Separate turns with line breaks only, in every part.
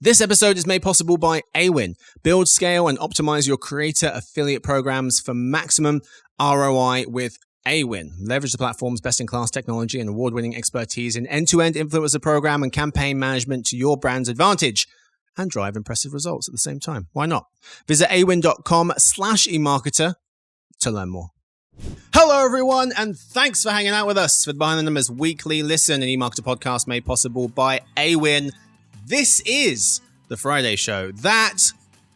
This episode is made possible by AWIN. Build, scale, and optimize your creator affiliate programs for maximum ROI with AWIN. Leverage the platform's best-in-class technology and award-winning expertise in end-to-end influencer program and campaign management to your brand's advantage and drive impressive results at the same time. Why not? Visit awin.com/emarketer to learn more. Hello, everyone, and thanks for hanging out with us for the Behind the Numbers Weekly Listen, an eMarketer podcast made possible by AWIN. This is the Friday show that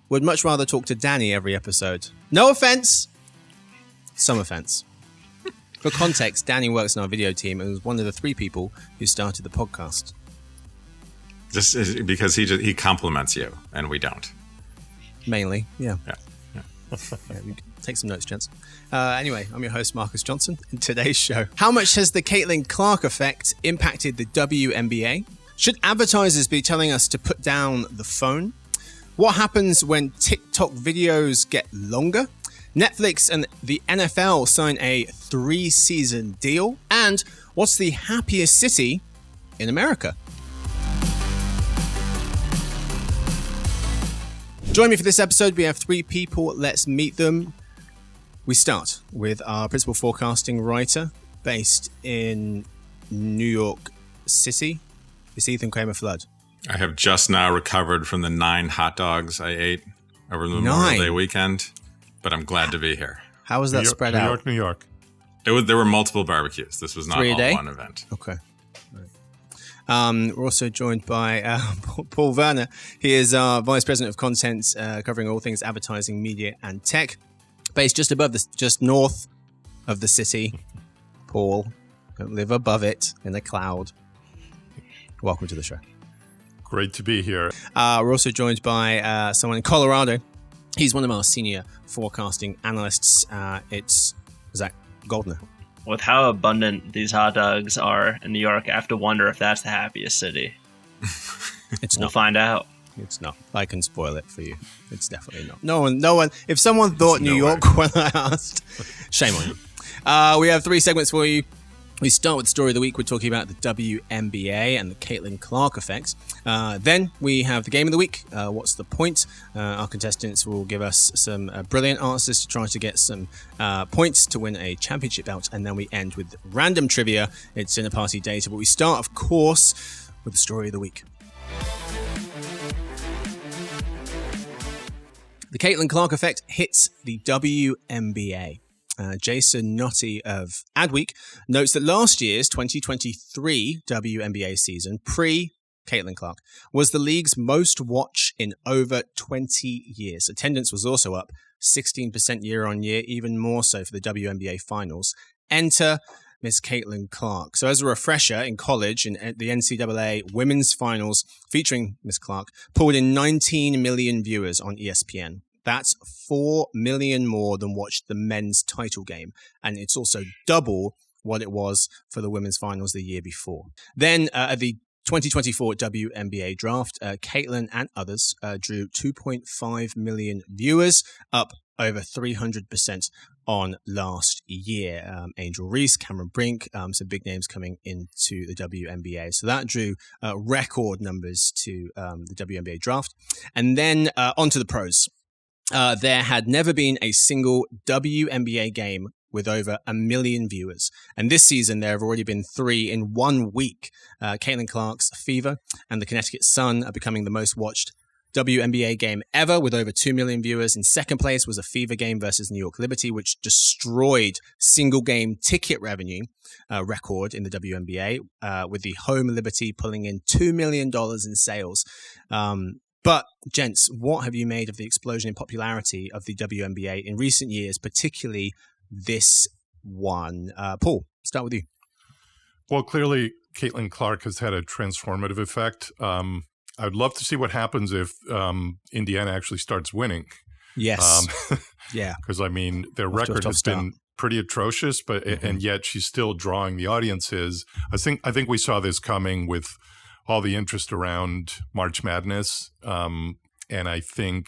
would much rather talk to Danny every episode. No offense, some offense. For context, Danny works in our video team and was one of the 3 people who started the podcast.
Just because he compliments you and we don't.
Mainly, yeah.
Yeah.
Yeah, take some notes, gents. Anyway, I'm your host, Marcus Johnson. In today's show, how much has the Caitlin Clark effect impacted the WNBA? Should advertisers be telling us to put down the phone? What happens when TikTok videos get longer? Netflix and the NFL sign a 3-season deal? And what's the happiest city in America? Join me for this episode. We have 3 people. Let's meet them. We start with our principal forecasting writer based in New York City. It's Ethan Kramer Flood.
I have just now recovered from the 9 hot dogs I ate over the Memorial Day weekend, but I'm glad to be here.
How was that spread out?
New York.
There were multiple barbecues. This was not all one event.
Okay. Right. We're also joined by Paul Werner. He is our Vice President of Content, covering all things advertising, media, and tech. Based just north of the city. Paul, don't live above it in a cloud. Welcome to the show.
Great to be here.
We're also joined by someone in Colorado. He's one of our senior forecasting analysts. It's Zach Goldner.
With how abundant these hot dogs are in New York, I have to wonder if that's the happiest city. We'll find out.
It's not. I can spoil it for you. It's definitely not. No one. If someone thought New York when I asked, shame on you. We have 3 segments for you. We start with the story of the week. We're talking about the WNBA and the Caitlin Clark effect. Then we have the game of the week. What's the point? Our contestants will give us some brilliant answers to try to get some points to win a championship belt. And then we end with random trivia. It's dinner party data. But we start, of course, with the story of the week. The Caitlin Clark effect hits the WNBA. Jason Notty of Adweek notes that last year's 2023 WNBA season, pre-Caitlin Clark, was the league's most watched in over 20 years. Attendance was also up 16% year on year, even more so for the WNBA finals. Enter Miss Caitlin Clark. So as a refresher, in college, in the NCAA women's finals featuring Miss Clark, pulled in 19 million viewers on ESPN. That's 4 million more than watched the men's title game. And it's also double what it was for the women's finals the year before. Then at the 2024 WNBA draft, Caitlin and others drew 2.5 million viewers, up over 300% on last year. Angel Reese, Cameron Brink, some big names coming into the WNBA. So that drew record numbers to the WNBA draft. And then onto the pros. There had never been a single WNBA game with over 1 million viewers. And this season, there have already been 3 in 1 week. Caitlin Clark's Fever and the Connecticut Sun are becoming the most watched WNBA game ever with over 2 million viewers. In second place was a Fever game versus New York Liberty, which destroyed single game ticket revenue record in the WNBA, with the home Liberty pulling in $2 million in sales. But, gents, what have you made of the explosion in popularity of the WNBA in recent years, particularly this one? Paul, start with you.
Well, clearly, Caitlin Clark has had a transformative effect. I'd love to see what happens if Indiana actually starts winning.
Yes. Yeah.
Because, I mean, their record has been pretty atrocious, but and yet she's still drawing the audiences. I think we saw this coming with all the interest around March Madness. And I think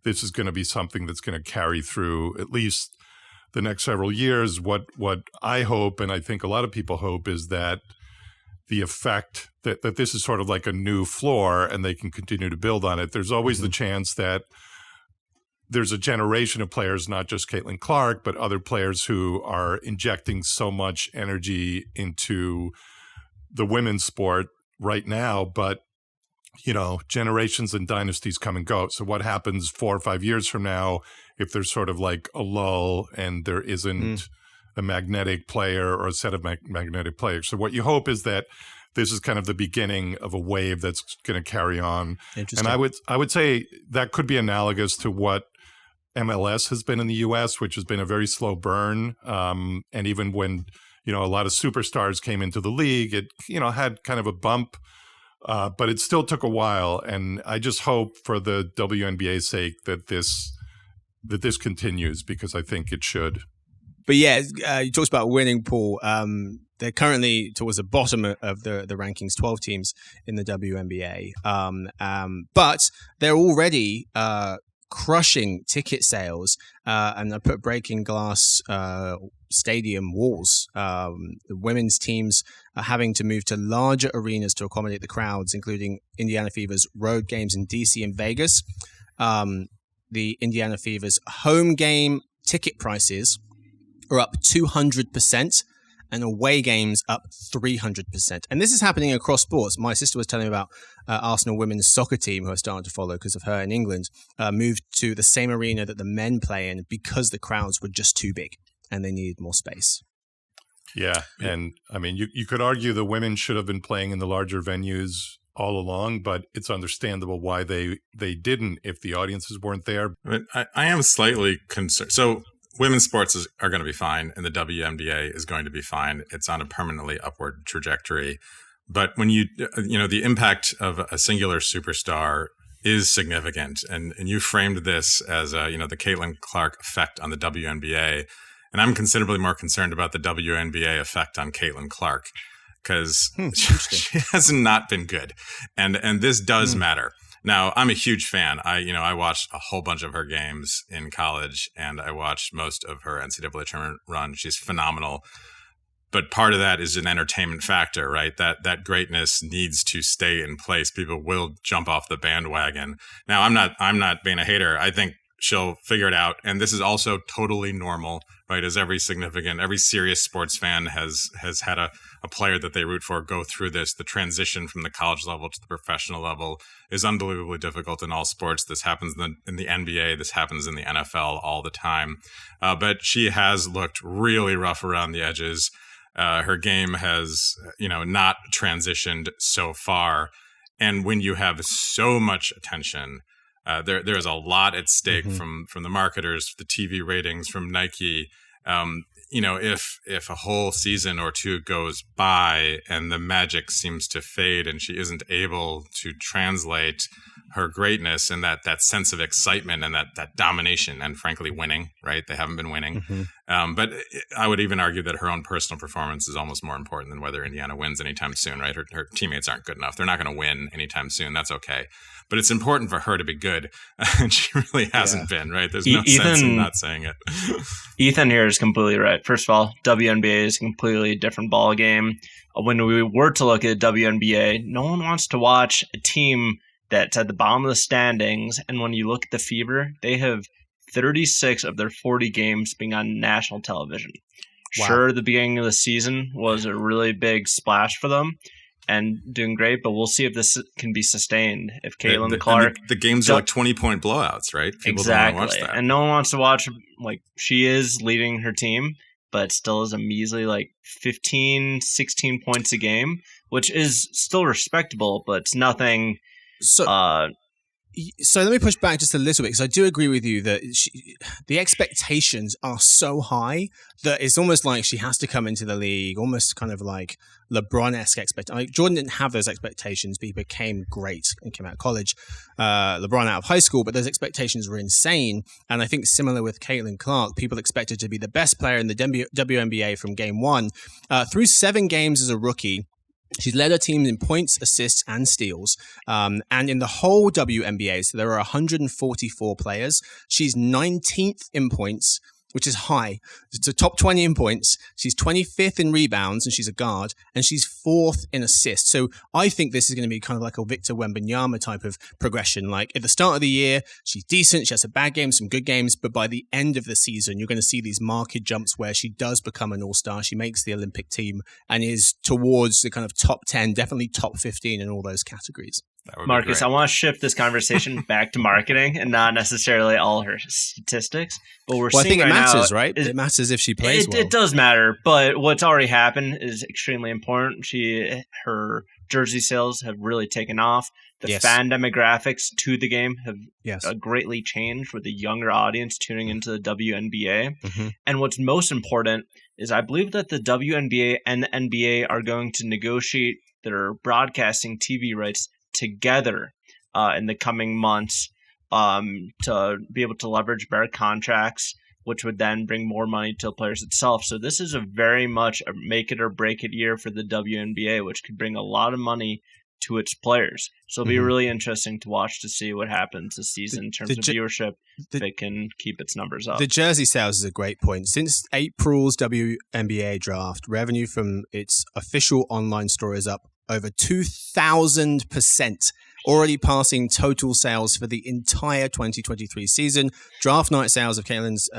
this is going to be something that's going to carry through at least the next several years. What I hope, and I think a lot of people hope, is that the effect that this is sort of like a new floor and they can continue to build on it. There's always the chance that there's a generation of players, not just Caitlin Clark, but other players who are injecting so much energy into the women's sport right now. But, generations and dynasties come and go. So what happens 4 or 5 years from now if there's sort of like a lull and there isn't a magnetic player or a set of magnetic players? So what you hope is that this is kind of the beginning of a wave that's going to carry on. And I would say that could be analogous to what MLS has been in the US, which has been a very slow burn. And even when, a lot of superstars came into the league, it, had kind of a bump, but it still took a while. And I just hope for the WNBA's sake that this continues, because I think it should.
But yeah, you talked about winning, Paul. They're currently towards the bottom of the rankings, 12 teams in the WNBA. But they're already crushing ticket sales, and I put breaking glass stadium walls. The women's teams are having to move to larger arenas to accommodate the crowds, including Indiana Fever's road games in DC and Vegas. The Indiana Fever's home game ticket prices are up 200%, and away games up 300%. And this is happening across sports. My sister was telling me about Arsenal women's soccer team, who I started to follow because of her in England, moved to the same arena that the men play in because the crowds were just too big and they needed more space.
Yeah. And I mean, you could argue the women should have been playing in the larger venues all along, but it's understandable why they didn't if the audiences weren't there.
I am slightly concerned. So women's sports are going to be fine, and the WNBA is going to be fine. It's on a permanently upward trajectory. But when the impact of a singular superstar is significant. And you framed this as, the Caitlin Clark effect on the WNBA. And I'm considerably more concerned about the WNBA effect on Caitlin Clark, because she has not been good. And this does matter. Now, I'm a huge fan. I watched a whole bunch of her games in college, and I watched most of her NCAA tournament run. She's phenomenal. But part of that is an entertainment factor, right? That greatness needs to stay in place. People will jump off the bandwagon. Now, I'm not being a hater. I think she'll figure it out. And this is also totally normal, right? As every serious sports fan has had a player that they root for go through this. The transition from the college level to the professional level is unbelievably difficult in all sports. This happens in the NBA. This happens in the NFL all the time. But she has looked really rough around the edges. Her game has, not transitioned so far. And when you have so much attention, there is a lot at stake from the marketers, the TV ratings, from Nike. If a whole season or two goes by and the magic seems to fade and she isn't able to translate her greatness and that sense of excitement and that domination and frankly winning, right? They haven't been winning. But I would even argue that her own personal performance is almost more important than whether Indiana wins anytime soon, right? Her teammates aren't good enough. They're not going to win anytime soon. That's okay. But it's important for her to be good. And she really hasn't been, right? There's no sense in not saying it.
Ethan here is completely right. First of all, WNBA is a completely different ball game. When we were to look at WNBA, no one wants to watch a team that's at the bottom of the standings. And when you look at the Fever, they have 36 of their 40 games being on national television. Wow. Sure, the beginning of the season was a really big splash for them and doing great, but we'll see if this can be sustained. If Caitlin Clark...
The games are like 20-point blowouts, right? People
exactly.
Don't want to watch that.
And no one wants to watch, she is leading her team, but still is a measly 15, 16 points a game, which is still respectable, but it's nothing...
So let me push back just a little bit, because I do agree with you that the expectations are so high that it's almost like she has to come into the league, almost kind of like LeBron-esque expectations. Jordan didn't have those expectations, but he became great and came out of college. LeBron out of high school, but those expectations were insane. And I think similar with Caitlin Clark, people expected to be the best player in the WNBA from game one. Through 7 games as a rookie, she's led her team in points, assists, and steals. And in the whole WNBA, so there are 144 players, she's 19th in points, which is high. It's a top 20 in points. She's 25th in rebounds, and she's a guard, and she's 4th in assists. So I think this is going to be kind of like a Victor Wembanyama type of progression. Like at the start of the year, she's decent. She has some bad games, some good games, but by the end of the season, you're going to see these marked jumps where she does become an all-star. She makes the Olympic team and is towards the kind of top 10, definitely top 15 in all those categories.
Marcus, I want to shift this conversation back to marketing and not necessarily all her statistics. But
I think it matters, right? It matters if she plays well.
It does matter, but what's already happened is extremely important. Her jersey sales have really taken off. The fan demographics to the game have greatly changed with the younger audience tuning into the WNBA. Mm-hmm. And what's most important is I believe that the WNBA and the NBA are going to negotiate their broadcasting TV rights together in the coming months to be able to leverage better contracts, which would then bring more money to the players itself. So this is a very much a make it or break it year for the WNBA, which could bring a lot of money to its players. So it'll be really interesting to watch to see what happens this season in terms of viewership, if it can keep its numbers up.
The jersey sales is a great point. Since April's WNBA draft, revenue from its official online store is up over 2,000%, already passing total sales for the entire 2023 season. Draft night sales of Caitlin's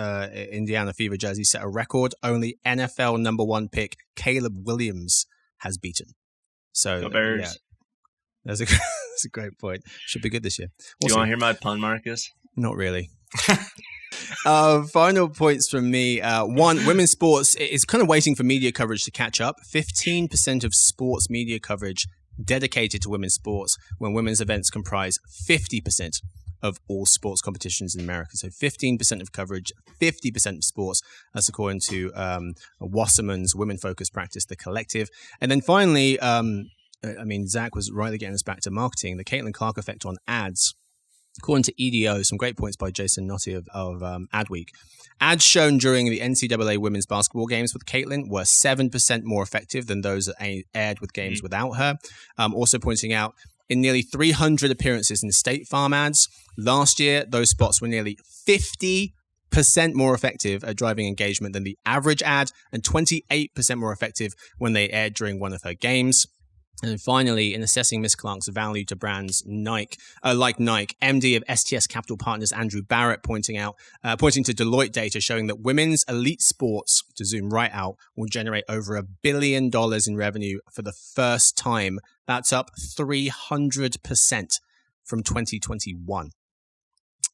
Indiana Fever jersey set a record. Only NFL number 1 pick Caleb Williams has beaten. So, that's a great point. Should be good this year.
Do you want to hear my pun, Marcus?
Not really. Final points from me. One, women's sports is kind of waiting for media coverage to catch up. 15% of sports media coverage dedicated to women's sports, when women's events comprise 50% of all sports competitions in America. So 15% of coverage, 50% of sports. That's according to Wasserman's women-focused practice, The Collective. And then finally, Zach was rightly getting us back to marketing. The Caitlin Clark effect on ads. According to EDO, some great points by Jason Notty of Adweek. Ads shown during the NCAA women's basketball games with Caitlin were 7% more effective than those that aired with games without her. Also pointing out, in nearly 300 appearances in State Farm ads last year, those spots were nearly 50% more effective at driving engagement than the average ad, and 28% more effective when they aired during one of her games. And finally, in assessing Miss Clark's value to brands like Nike, MD of STS Capital Partners Andrew Barrett pointing to Deloitte data showing that women's elite sports, to zoom right out, will generate over $1 billion in revenue for the first time. That's up 300% from 2021.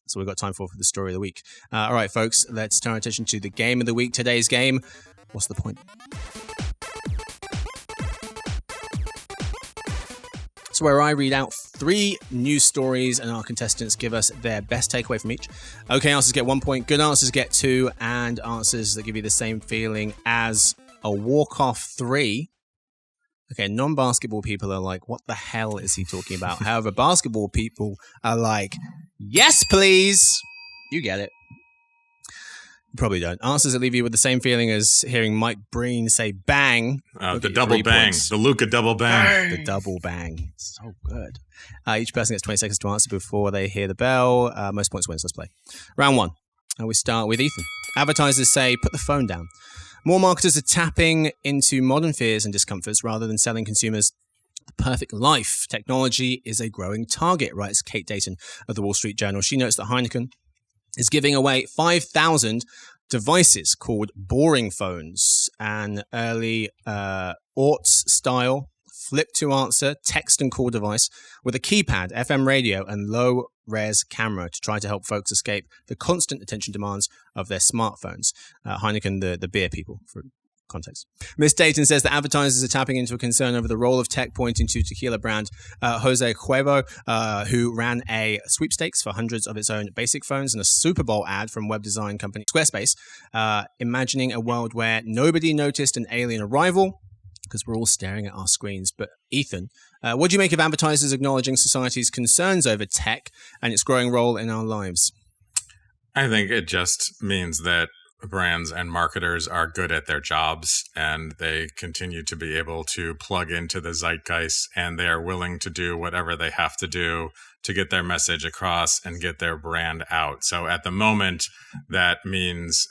So we've got time for the story of the week. All right, folks, let's turn our attention to the game of the week. Today's game. What's the point? So where I read out 3 news stories and our contestants give us their best takeaway from each. Okay answers get 1 point, good answers get 2, and answers that give you the same feeling as a walk-off 3. Okay, non-basketball people are like, what the hell is he talking about? However, basketball people are like, yes, please. You get it. You probably don't. Answers that leave you with the same feeling as hearing Mike Breen say bang.
The double bang. Points. The Luka double bang.
The double bang. So good. Each person gets 20 seconds to answer before they hear the bell. Most points wins. Let's play. Round 1. We start with Ethan. Advertisers say, put the phone down. More marketers are tapping into modern fears and discomforts rather than selling consumers the perfect life. Technology is a growing target, writes Kate Dayton of the Wall Street Journal. She notes that Heineken is giving away 5,000 devices called boring phones, an early Orts-style flip-to-answer text and call device with a keypad, FM radio, and low-res camera to try to help folks escape the constant attention demands of their smartphones. Heineken, the beer people, for context. Ms. Dayton says that advertisers are tapping into a concern over the role of tech, pointing to tequila brand Jose Cuervo, who ran a sweepstakes for hundreds of its own basic phones and a Super Bowl ad from web design company Squarespace, imagining a world where nobody noticed an alien arrival because we're all staring at our screens. But Ethan, what do you make of advertisers acknowledging society's concerns over tech and its growing role in our lives?
I think it just means that brands and marketers are good at their jobs, and they continue to be able to plug into the zeitgeist, and they are willing to do whatever they have to do to get their message across and get their brand out. So at the moment, that means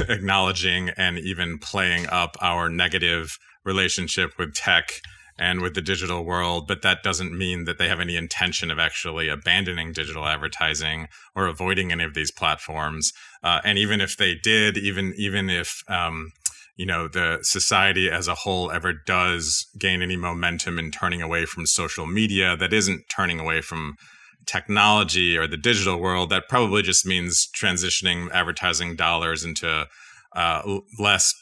acknowledging and even playing up our negative relationship with tech and with the digital world, but that doesn't mean that they have any intention of actually abandoning digital advertising or avoiding any of these platforms. And even if they did, even if the society as a whole ever does gain any momentum in turning away from social media, that isn't turning away from technology or the digital world. That probably just means transitioning advertising dollars into less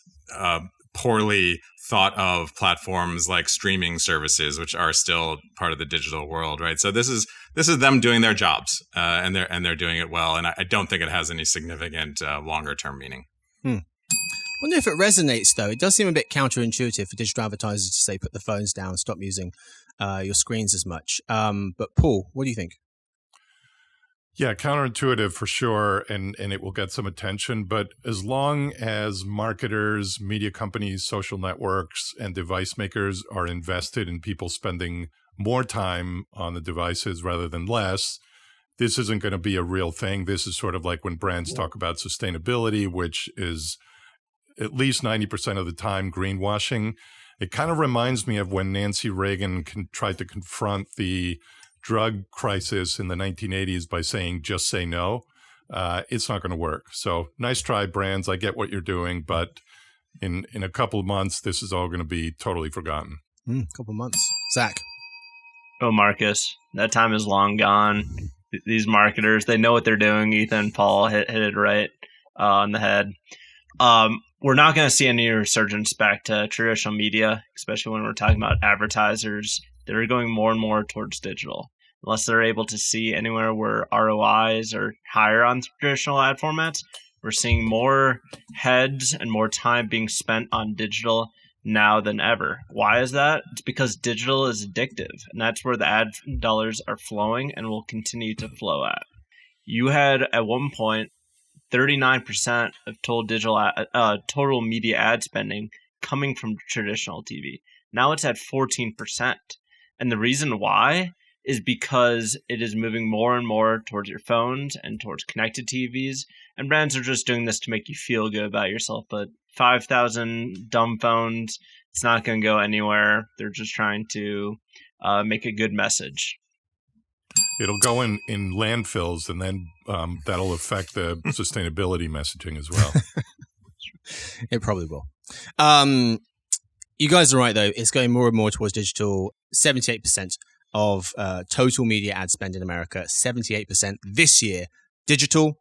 poorly thought of platforms like streaming services, which are still part of the digital world, right? So this is them doing their jobs, and they're doing it well. And I don't think it has any significant longer term meaning.
I wonder if it resonates, though. It does seem a bit counterintuitive for digital advertisers to say, put the phones down, stop using your screens as much. But Paul, what do you think?
Yeah, counterintuitive for sure, and it will get some attention. But as long as marketers, media companies, social networks, and device makers are invested in people spending more time on the devices rather than less, this isn't going to be a real thing. This is sort of like when brands talk about sustainability, which is at least 90% of the time greenwashing. It kind of reminds me of when Nancy Reagan tried to confront the drug crisis in the 1980s by saying, just say no. It's not going to work. So nice try, brands. I get what you're doing, but in a couple of months, this is all going to be totally forgotten.
Couple of months. Zach.
Oh, Marcus, that time is long gone. These marketers, they know what they're doing. Ethan, Paul hit it right on the head. We're not going to see any resurgence back to traditional media, especially when we're talking about advertisers. They're going more and more towards digital. Unless they're able to see anywhere where ROIs are higher on traditional ad formats, we're seeing more heads and more time being spent on digital now than ever. Why is that? It's because digital is addictive, and that's where the ad dollars are flowing and will continue to flow at. You had at one point 39% of total media ad spending coming from traditional TV. Now it's at 14%. And the reason why is because it is moving more and more towards your phones and towards connected TVs. And brands are just doing this to make you feel good about yourself. But 5,000 dumb phones, it's not going to go anywhere. They're just trying to make a good message.
It'll go in landfills, and then that'll affect the sustainability messaging as well.
It probably will. You guys are right, though. It's going more and more towards digital. 78% of total media ad spend in America, 78% this year, digital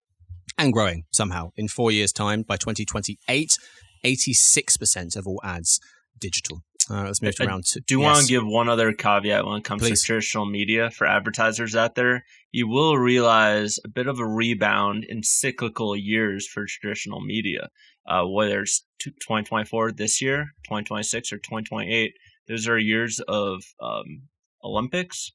and growing somehow. In 4 years' time, by 2028, 86% of all ads digital. Let's move to round two.
Do you want to give one other caveat when it comes to traditional media for advertisers out there? You will realize a bit of a rebound in cyclical years for traditional media, whether it's 2024 this year, 2026, or 2028. Those are years of Olympics,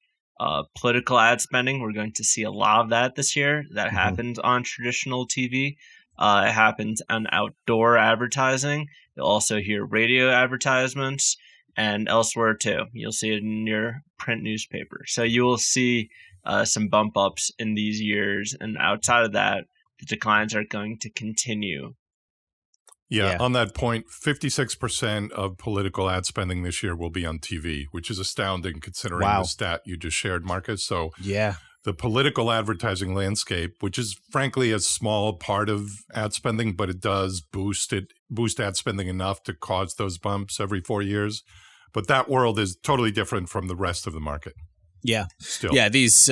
political ad spending. We're going to see a lot of that this year. That happens on traditional TV. It happens on outdoor advertising. You'll also hear radio advertisements and elsewhere too. You'll see it in your print newspaper. So you will see some bump ups in these years. And outside of that, the declines are going to continue.
Yeah, on that point, 56% of political ad spending this year will be on TV, which is astounding considering the stat you just shared, Marcus. So the political advertising landscape, which is frankly a small part of ad spending, but it does boost ad spending enough to cause those bumps every 4 years. But that world is totally different from the rest of the market.
Yeah.
Still.
Yeah, these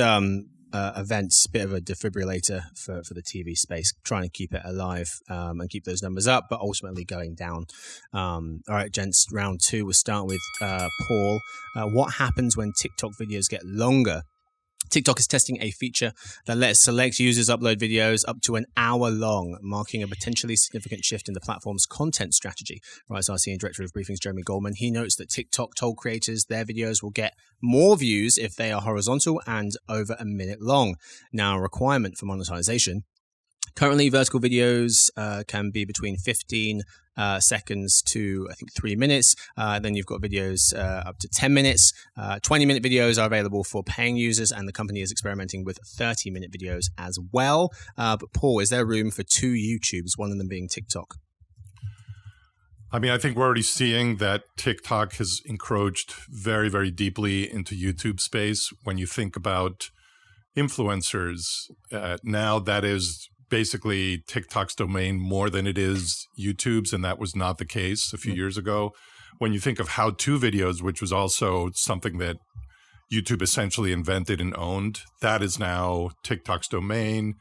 events, bit of a defibrillator for the TV space, trying to keep it alive and keep those numbers up, but ultimately going down. All right, gents, round two. We'll start with Paul. What happens when TikTok videos get longer? TikTok is testing a feature that lets select users upload videos up to an hour long, marking a potentially significant shift in the platform's content strategy. Rise RC and Director of Briefings, Jeremy Goldman, he notes that TikTok told creators their videos will get more views if they are horizontal and over a minute long. Now, a requirement for monetization Currently, vertical videos can be between 15 seconds to, I think, 3 minutes. Then you've got videos up to 10 minutes. 20-minute videos are available for paying users, and the company is experimenting with 30-minute videos as well. But Paul, is there room for 2 YouTubes, one of them being TikTok?
I mean, I think we're already seeing that TikTok has encroached very, very deeply into YouTube space. When you think about influencers, now that is basically TikTok's domain more than it is YouTube's, and that was not the case a few years ago. When you think of how-to videos, which was also something that YouTube essentially invented and owned, that is now TikTok's domain.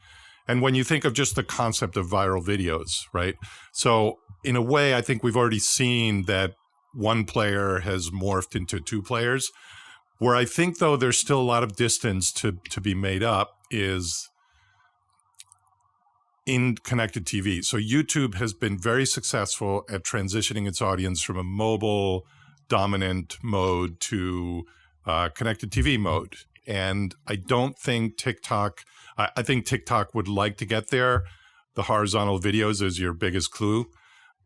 And when you think of just the concept of viral videos, right? So in a way, I think we've already seen that one player has morphed into 2 players. Where I think, though, there's still a lot of distance to be made up is in connected TV. So YouTube has been very successful at transitioning its audience from a mobile dominant mode to connected TV mode. And I don't think TikTok, I think TikTok would like to get there. The horizontal videos is your biggest clue.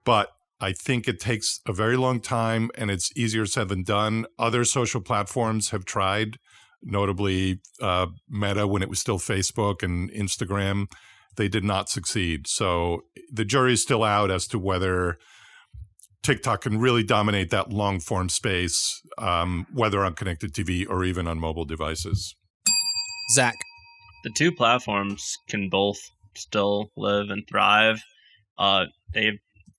But I think it takes a very long time and it's easier said than done. Other social platforms have tried, notably Meta when it was still Facebook and Instagram. They did not succeed. So the jury is still out as to whether TikTok can really dominate that long form space, whether on connected TV or even on mobile devices.
Zach.
The 2 platforms can both still live and thrive. They have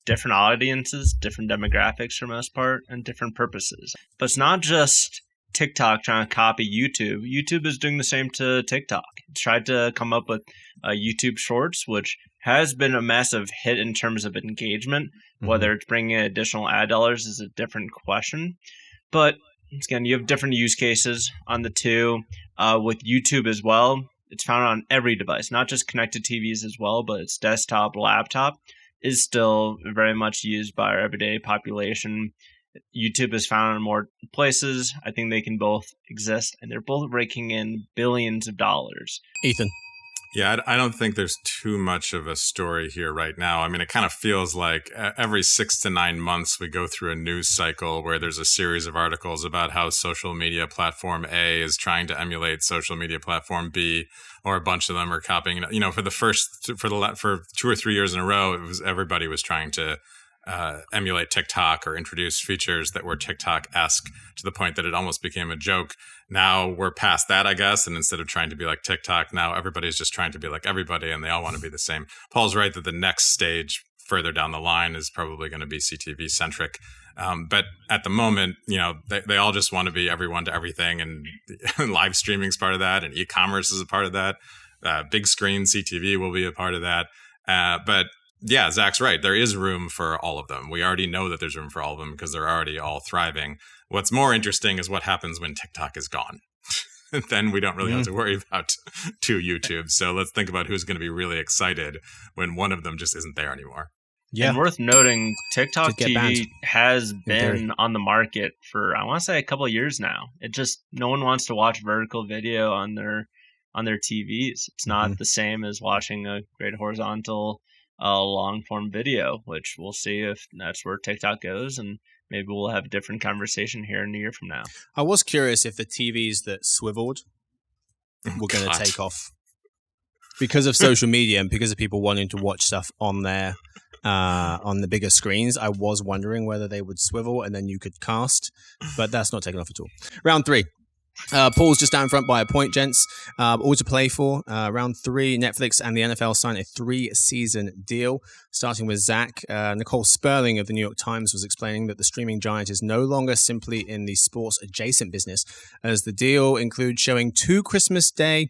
different audiences, different demographics for the most part, and different purposes. But it's not just TikTok trying to copy YouTube. YouTube is doing the same to TikTok. It's tried to come up with YouTube Shorts, which has been a massive hit in terms of engagement. Whether it's bringing in additional ad dollars is a different question. But again, you have different use cases on the 2. With YouTube as well, it's found on every device, not just connected TVs as well, but it's desktop, laptop is still very much used by our everyday population. YouTube is found in more places. I think they can both exist, and they're both raking in billions of dollars.
Ethan.
Yeah, I don't think there's too much of a story here right now. I mean, it kind of feels like every 6 to 9 months we go through a news cycle where there's a series of articles about how social media platform A is trying to emulate social media platform B, or a bunch of them are copying. You know, for 2 or 3 years in a row, everybody was trying to emulate TikTok or introduce features that were TikTok-esque to the point that it almost became a joke. Now we're past that, I guess, and instead of trying to be like TikTok, now everybody's just trying to be like everybody, and they all want to be the same. Paul's right that the next stage further down the line is probably going to be CTV-centric. But at the moment, you know, they all just want to be everyone to everything, and live streaming is part of that, and e-commerce is a part of that. Big screen CTV will be a part of that. But yeah, Zach's right. There is room for all of them. We already know that there's room for all of them because they're already all thriving. What's more interesting is what happens when TikTok is gone. Then we don't really have to worry about 2 YouTubes. So let's think about who's going to be really excited when one of them just isn't there anymore.
Yeah. And worth noting, TikTok TV has been on the market for, I want to say, a couple of years now. It just, no one wants to watch vertical video on their TVs. It's not the same as watching a great horizontal long form video, which we'll see if that's where TikTok goes, and maybe we'll have a different conversation here in a year from now.
I was curious if the TVs that swiveled were going to take off because of social media and because of people wanting to watch stuff on their on the bigger screens. I was wondering whether they would swivel and then you could cast, but that's not taken off at all. Round 3. Paul's just down front by a point, gents. All to play for. Round 3, Netflix and the NFL sign a 3-season deal. Starting with Zach, Nicole Sperling of the New York Times was explaining that the streaming giant is no longer simply in the sports-adjacent business, as the deal includes showing 2 Christmas Day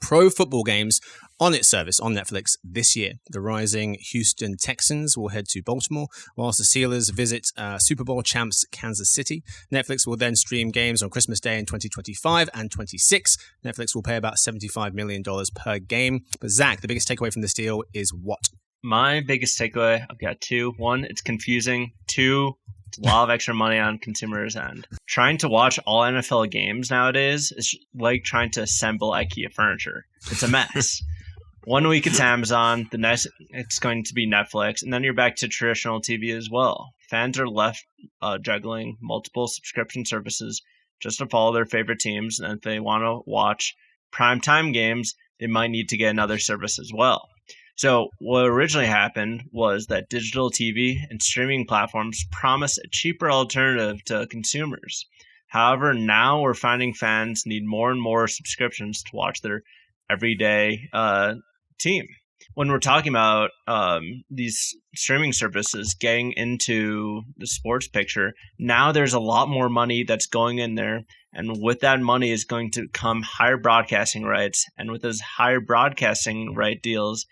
pro football games on its service on Netflix this year. The rising Houston Texans will head to Baltimore, whilst the Steelers visit Super Bowl champs Kansas City. Netflix will then stream games on Christmas Day in 2025 and 26. Netflix will pay about $75 million per game. But Zach, the biggest takeaway from this deal is what?
My biggest takeaway, I've got 2. 1, it's confusing. 2, it's a lot of extra money on consumers' end. Trying to watch all NFL games nowadays is like trying to assemble IKEA furniture. It's a mess. 1 week it's Amazon, the next it's going to be Netflix, and then you're back to traditional TV as well. Fans are left juggling multiple subscription services just to follow their favorite teams, and if they want to watch primetime games, they might need to get another service as well. So what originally happened was that digital TV and streaming platforms promise a cheaper alternative to consumers. However, now we're finding fans need more and more subscriptions to watch their everyday team. When we're talking about these streaming services getting into the sports picture, now there's a lot more money that's going in there. And with that money is going to come higher broadcasting rights. And with those higher broadcasting right deals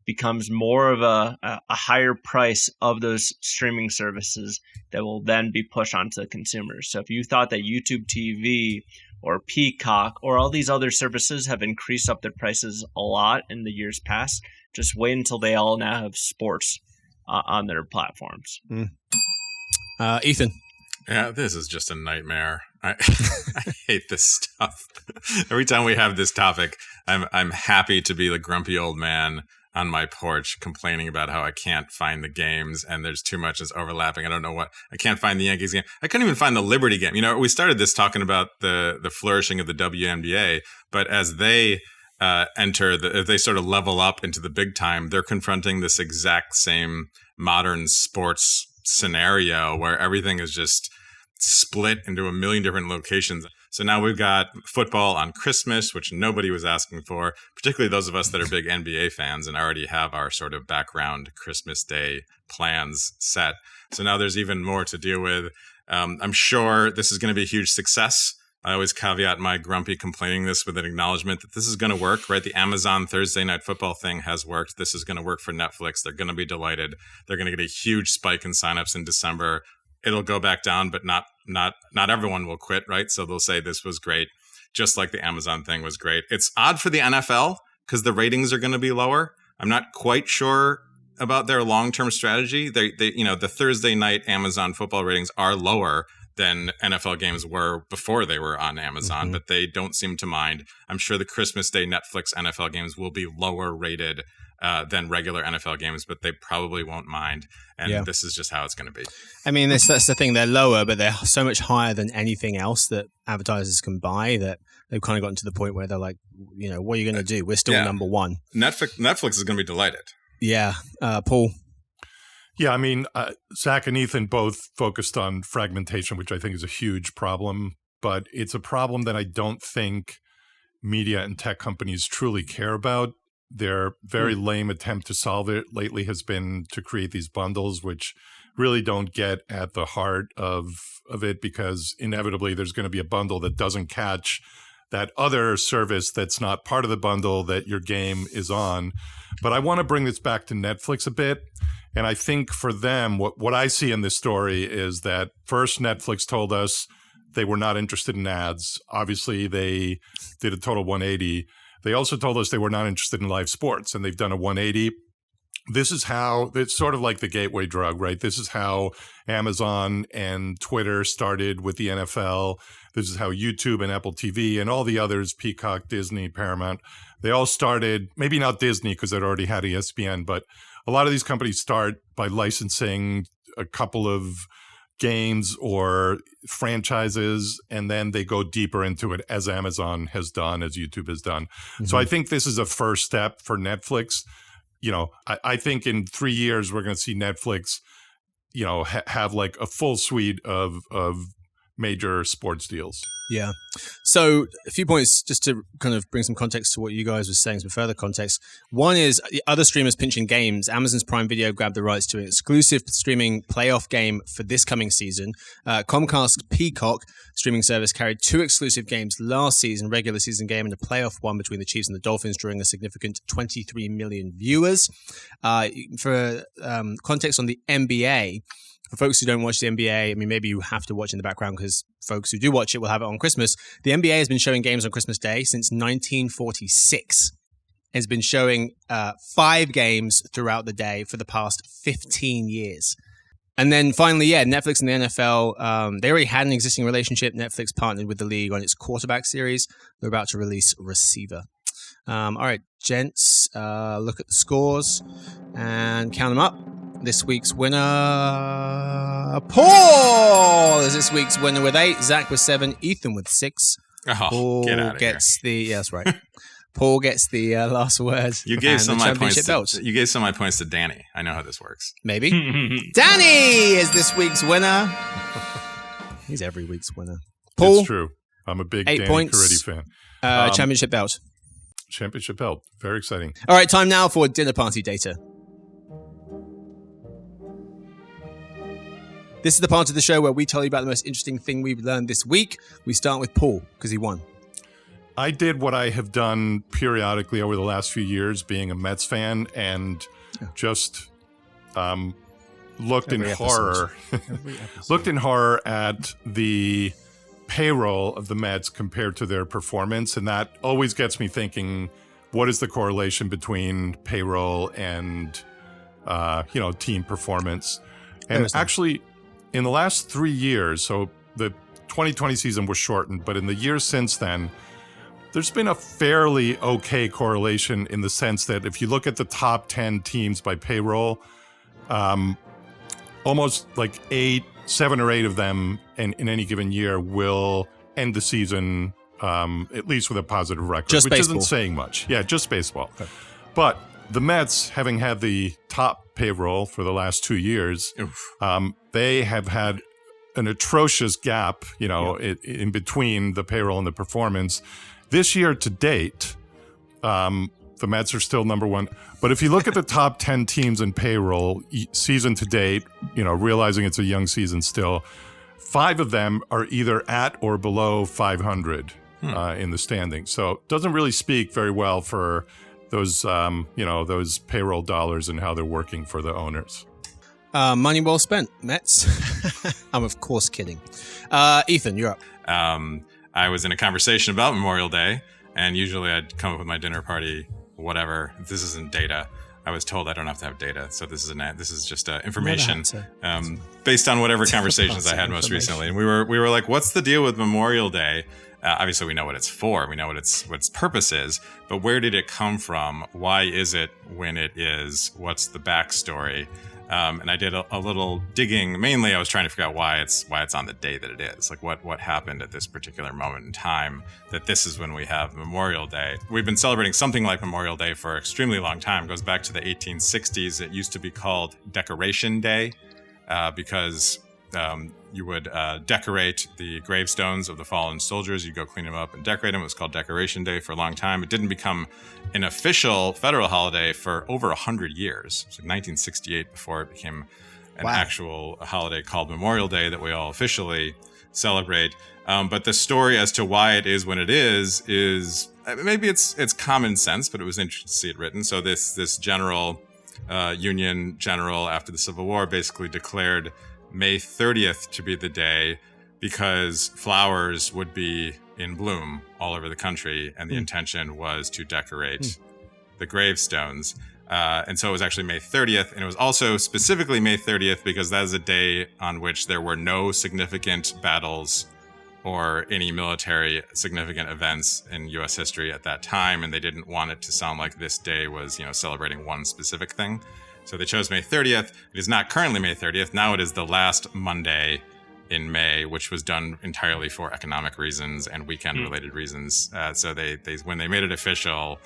becomes more of a higher price of those streaming services that will then be pushed onto the consumers. So if you thought that YouTube TV or Peacock or all these other services have increased up their prices a lot in the years past, just wait until they all now have sports on their platforms.
Ethan.
Yeah, this is just a nightmare. I hate this stuff. Every time we have this topic, I'm happy to be the grumpy old man on my porch complaining about how I can't find the games and there's too much is overlapping. I don't know what. I can't find the Yankees game. I couldn't even find the Liberty game. You know, we started this talking about the flourishing of the WNBA, but as they as they sort of level up into the big time, they're confronting this exact same modern sports scenario where everything is just split into a million different locations. So now we've got football on Christmas, which nobody was asking for, particularly those of us that are big NBA fans and already have our sort of background Christmas Day plans set. So now there's even more to deal with. I'm sure this is going to be a huge success. I always caveat my grumpy complaining this with an acknowledgement that this is going to work, right? The Amazon Thursday Night Football thing has worked. This is going to work for Netflix. They're going to be delighted. They're going to get a huge spike in signups in December. It'll go back down, but not everyone will quit, right? So they'll say this was great, just like the Amazon thing was great. It's odd for the NFL because the ratings are going to be lower. I'm not quite sure about their long-term strategy. They the Thursday night Amazon football ratings are lower than NFL games were before they were on Amazon, but they don't seem to mind. I'm sure the Christmas Day Netflix NFL games will be lower rated than regular NFL games, but they probably won't mind. And this is just how it's going to be.
I mean, that's the thing. They're lower, but they're so much higher than anything else that advertisers can buy that they've kind of gotten to the point where they're like, what are you going to do? We're still number one.
Netflix is going to be delighted.
Yeah. Paul?
Yeah, I mean, Zach and Ethan both focused on fragmentation, which I think is a huge problem, but it's a problem that I don't think media and tech companies truly care about. Their very lame attempt to solve it lately has been to create these bundles, which really don't get at the heart of it, because inevitably there's going to be a bundle that doesn't catch that other service that's not part of the bundle that your game is on. But I want to bring this back to Netflix a bit. And I think for them, what I see in this story is that first Netflix told us they were not interested in ads. Obviously, they did a total 180. They also told us they were not interested in live sports, and they've done a 180. This is how, it's sort of like the gateway drug, right? This is how Amazon and Twitter started with the NFL. This is how YouTube and Apple TV and all the others, Peacock, Disney, Paramount, they all started, maybe not Disney because they'd already had ESPN, but a lot of these companies start by licensing a couple of games or franchises, and then they go deeper into it, as Amazon has done, as YouTube has done. So I think this is a first step for Netflix. I think in 3 years, we're going to see Netflix, have like a full suite of major sports deals.
Yeah. So a few points just to kind of bring some context to what you guys were saying, some further context. One is other streamers pinching games. Amazon's Prime Video grabbed the rights to an exclusive streaming playoff game for this coming season. Comcast Peacock streaming service carried 2 exclusive games last season, regular season game and a playoff one between the Chiefs and the Dolphins, drawing a significant 23 million viewers. For context on the NBA, for folks who don't watch the NBA, I mean, maybe you have to watch in the background because folks who do watch it will have it on Christmas. The NBA has been showing games on Christmas Day since 1946. It's been showing 5 games throughout the day for the past 15 years. And then finally, Netflix and the NFL, they already had an existing relationship. Netflix partnered with the league on its quarterback series. They're about to release Receiver. All right, gents, look at the scores and count them up. This week's winner, Paul, is this week's winner with 8. Zach with 7. Ethan with 6.
Oh,
Paul
get out of
gets here. Yeah, that's right. Paul gets the last word.
You gave some of my points.
Belt.
You gave some of my points to Danny. I know how this works.
Maybe. Danny is this week's winner. He's every week's winner. Paul,
it's true. I'm a big
8
Danny
points.
Caridi fan.
Championship belt.
Championship belt. Very exciting.
All right, time now for dinner party data. This is the part of the show where we tell you about the most interesting thing we've learned this week. We start with Paul, because he won.
I did what I have done periodically over the last few years, being a Mets fan, and just looked in horror at the payroll of the Mets compared to their performance. And that always gets me thinking, what is the correlation between payroll and, team performance? And actually, in the last 3 years, so the 2020 season was shortened, but in the years since then, there's been a fairly okay correlation in the sense that if you look at the top 10 teams by payroll, almost like 7 or 8 of them in any given year will end the season at least with a positive record, which isn't saying much. Yeah, just baseball. Okay. But the Mets, having had the top payroll for the last 2 years, they have had an atrocious gap, in between the payroll and the performance. This year to date, the Mets are still number one. But if you look at the top 10 teams in payroll season to date, realizing it's a young season still, 5 of them are either at or below 500 in the standings. So it doesn't really speak very well for those, those payroll dollars and how they're working for the owners.
Money well spent, Mets. I'm of course kidding. Ethan, you're up.
I was in a conversation about Memorial Day, and usually I'd come up with my dinner party, whatever. This isn't data. I was told I don't have to have data, so this is just information based on whatever conversations I had most recently. And we were like, "What's the deal with Memorial Day?" Obviously, we know what it's for. We know what its purpose is. But where did it come from? Why is it when it is? What's the backstory? And I did a little digging. Mainly, I was trying to figure out why it's on the day that it is. Like what happened at this particular moment in time that this is when we have Memorial Day. We've been celebrating something like Memorial Day for an extremely long time. It goes back to the 1860s. It used to be called Decoration Day because you would decorate the gravestones of the fallen soldiers. You'd go clean them up and decorate them. It was called Decoration Day for a long time. It didn't become an official federal holiday for over 100 years. It was like 1968 before it became an actual holiday called Memorial Day that we all officially celebrate. But the story as to why it is when it is maybe it's common sense, but it was interesting to see it written. So this general, Union general after the Civil War basically declared May 30th to be the day because flowers would be in bloom all over the country, and the intention was to decorate the gravestones. And so it was actually May 30th, and it was also specifically May 30th because that is a day on which there were no significant battles or any military significant events in U.S. history at that time, and they didn't want it to sound like this day was, celebrating one specific thing. So they chose May 30th. It is not currently May 30th. Now it is the last Monday in May, which was done entirely for economic reasons and weekend-related reasons. So they when they made it official,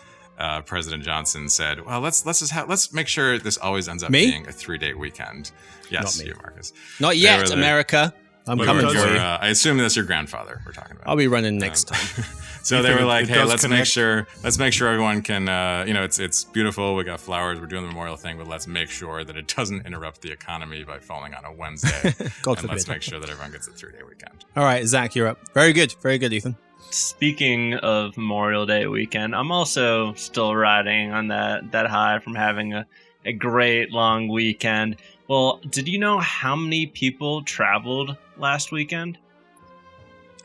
President Johnson said, "Well, let's make sure this always ends up being a 3-day weekend." Yes, you, Marcus.
Not yet, America. I'm coming for you.
I assume that's your grandfather we're talking about.
I'll be running next time.
So they were like, "Hey, let's make sure everyone can. It's beautiful. We got flowers. We're doing the memorial thing, but let's make sure that it doesn't interrupt the economy by falling on a Wednesday.
God
and
forbid.
Let's make sure that everyone gets a 3-day weekend."
All right, Zach, you're up. Very good, Ethan.
Speaking of Memorial Day weekend, I'm also still riding on that high from having a great long weekend. Well, did you know how many people traveled last weekend?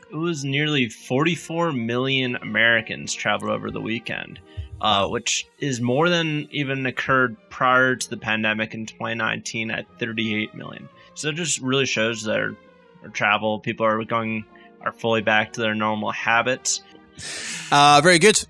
It was nearly 44 million Americans traveled over the weekend, which is more than even occurred prior to the pandemic in 2019 at 38 million. So it just really shows that our travel, people are fully back to their normal habits.
Very good.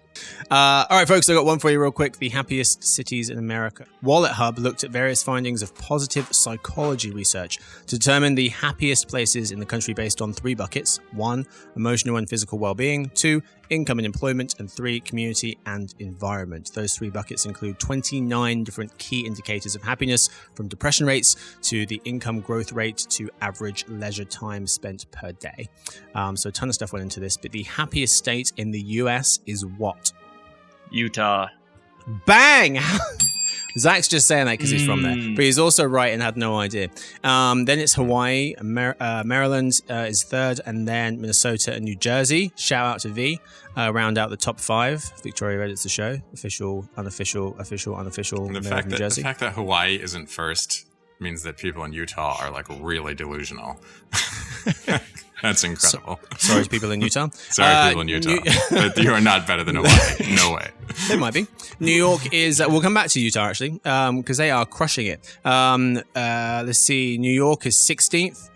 All right, folks, I got one for you real quick. The happiest cities in America. Wallet Hub looked at various findings of positive psychology research to determine the happiest places in the country based on 3 buckets. 1, emotional and physical well-being. 2, income and employment. And 3, community and environment. Those 3 buckets include 29 different key indicators of happiness, from depression rates to the income growth rate to average leisure time spent per day. So a ton of stuff went into this, but the happiest state in the US is what?
Utah.
Bang! Zach's just saying that because he's from there, but he's also right and had no idea. Then it's Hawaii, Maryland is 3rd, and then Minnesota and New Jersey. Shout out to V. Round out the top 5. Victoria edits the show. Official, unofficial, official, unofficial.
And the fact that Hawaii isn't first means that people in Utah are like really delusional. That's incredible.
Sorry to people in Utah.
Sorry, people in Utah. But you are not better than Hawaii. No way.
They might be. New York is... we'll come back to Utah, actually, because they are crushing it. Let's see. New York is 16th.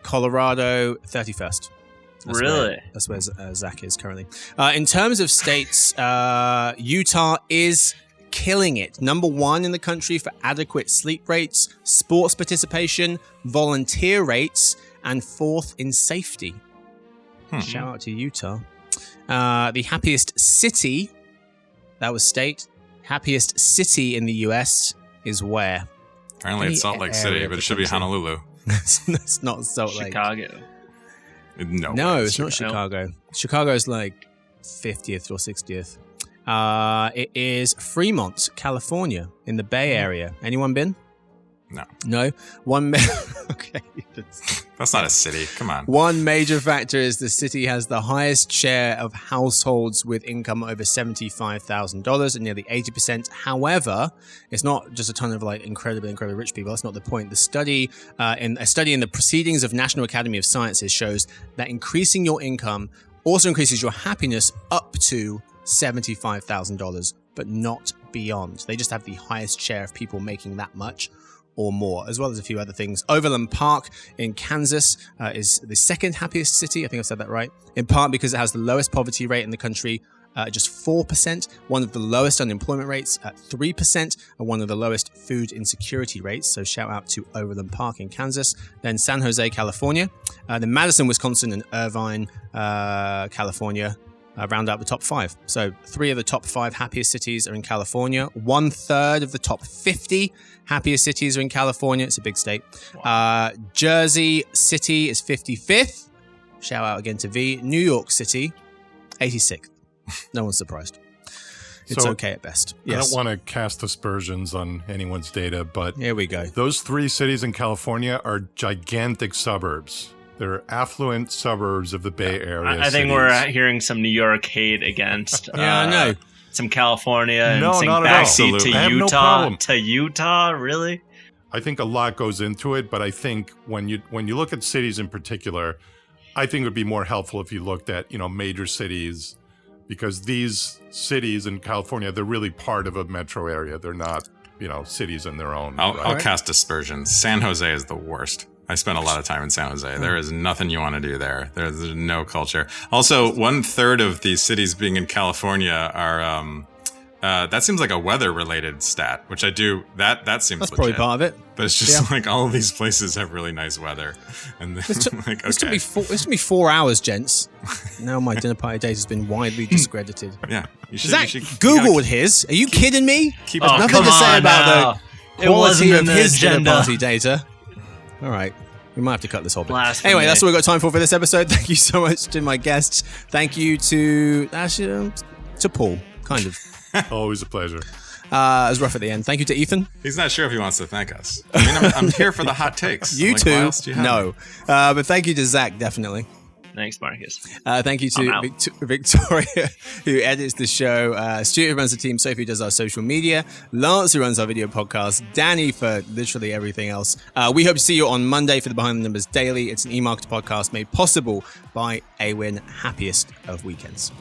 Colorado, 31st. That's where Zach is currently. In terms of states, Utah is killing it. Number 1 in the country for adequate sleep rates, sports participation, volunteer rates, and 4th in safety. Shout out to Utah. The happiest city, that was state. Happiest city in the US is where?
Apparently it's Salt Lake City, but it should be Honolulu.
It's not Salt Lake.
Chicago.
No, it's not Chicago. Chicago's like 50th or 60th. It is Fremont, California, in the Bay Area. Anyone been? No. Okay.
That's not a city. Come on.
One major factor is the city has the highest share of households with income over $75,000 at nearly 80%. However, it's not just a ton of like incredibly rich people. That's not the point. The study, in the Proceedings of National Academy of Sciences, shows that increasing your income also increases your happiness up to $75,000, but not beyond. They just have the highest share of people making that much or more, as well as a few other things. Overland Park in Kansas is the 2nd happiest city. I think I've said that right. In part because it has the lowest poverty rate in the country, just 4%, one of the lowest unemployment rates at 3%, and one of the lowest food insecurity rates. So shout out to Overland Park in Kansas. Then San Jose, California. Then Madison, Wisconsin, and Irvine, California. Round out the top 5. So 3 of the top 5 happiest cities are in California. 1/3 of the top 50 happiest cities are in California. It's a big state. Wow. Jersey City is 55th. Shout out again to V. New York City, 86th. No one's surprised. It's okay at best. Yes.
I don't want to cast aspersions on anyone's data, but
here we go.
Those 3 cities in California are gigantic suburbs. They're affluent suburbs of the Bay Area.
I think we're hearing some New York hate against.
I know.
Some California and
not
backseat to
I
Utah.
No
to Utah, really?
I think a lot goes into it, but I think when you look at cities in particular, I think it would be more helpful if you looked at major cities, because these cities in California, they're really part of a metro area. They're not cities in their own.
I'll cast aspersions. San Jose is the worst. I spent a lot of time in San Jose. There is nothing you want to do there. There's no culture. Also, 1/3 of these cities being in California are, that seems like a weather-related stat, which I do, that seems
That's
legit.
probably part of it.
But it's just like all of these places have really nice weather. And
this took me 4 hours, gents. Now my dinner party date has been widely discredited.
Yeah.
Zach Googled his. Are you kidding me?
There's
nothing to say about the quality of his
agenda.
dinner party data. All right. We might have to cut this whole bit.
Blasphemy.
Anyway, that's all we've got time for this episode. Thank you so much to my guests. Thank you to Paul, kind of.
Always a pleasure.
It was rough at the end. Thank you to Ethan.
He's not sure if he wants to thank us. I mean, I'm here for the hot takes.
You too.
Why else do you have
no.
me?
But thank you to Zach, definitely.
Thanks, Marcus.
Thank you to Victoria, who edits the show, Stuart, who runs the team, Sophie, who does our social media, Lance, who runs our video podcast, Danny for literally everything else. We hope to see you on Monday for the Behind the Numbers Daily. It's an eMarketer podcast made possible by AWIN, happiest of weekends.